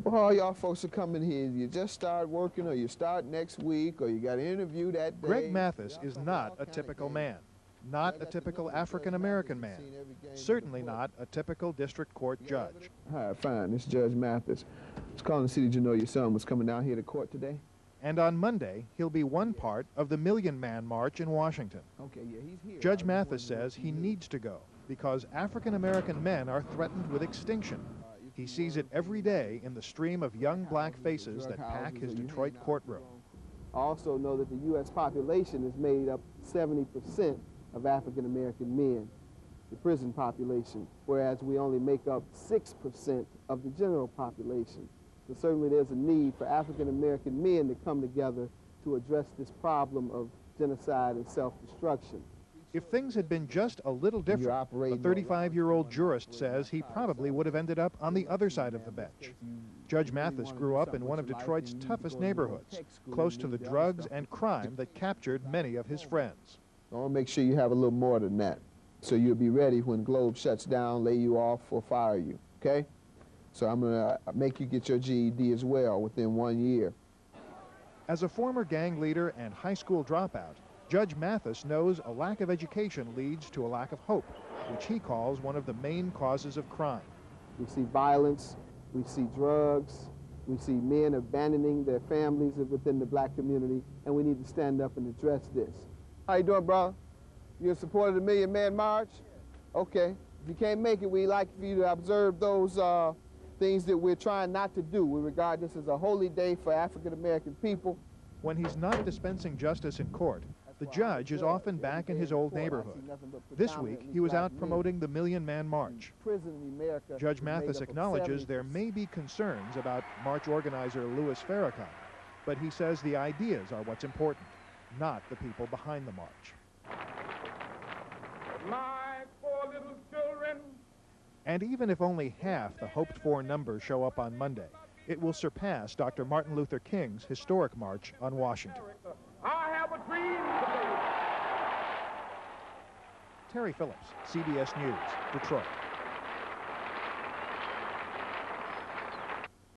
Well, all y'all folks are coming here. You just start working, or you start next week, or you got an interview that day. Greg Mathis is not a typical man, not a typical African-American man, certainly not a typical district court judge. Hi, fine. This is Judge Mathis. I was calling to see, did you know your son was coming down here to court today? And on Monday, he'll be one part of the Million Man March in Washington. Okay, yeah, he's here. Judge Mathis says he needs to go because African-American men are threatened with extinction. He sees it every day in the stream of young black faces that pack his Detroit courtroom. I also know that the U.S. population is made up 70% of African-American men, the prison population, whereas we only make up 6% of the general population. So certainly there's a need for African-American men to come together to address this problem of genocide and self-destruction. If things had been just a little different, the 35-year-old jurist says he probably would have ended up on the other side of the bench. Judge Mathis grew up in one of Detroit's toughest neighborhoods, close to the drugs and crime that captured many of his friends. I want to make sure you have a little more than that, so you'll be ready when Globe shuts down, lay you off, or fire you, okay? So I'm going to make you get your GED as well within 1 year. As a former gang leader and high school dropout, Judge Mathis knows a lack of education leads to a lack of hope, which he calls one of the main causes of crime. We see violence, we see drugs, we see men abandoning their families within the black community, and we need to stand up and address this. How you doing, bro? You in support of the Million Man March? Okay. If you can't make it, we'd like for you to observe those things that we're trying not to do. We regard this as a holy day for African-American people. When he's not dispensing justice in court, the judge is often back in his old neighborhood. This week, he was out promoting the Million Man March. Judge Mathis acknowledges there may be concerns about march organizer Louis Farrakhan, but he says the ideas are what's important, not the people behind the march. My poor little children. And even if only half the hoped-for numbers show up on Monday, it will surpass Dr. Martin Luther King's historic march on Washington. I have a dream today. Terry Phillips, CBS News, Detroit.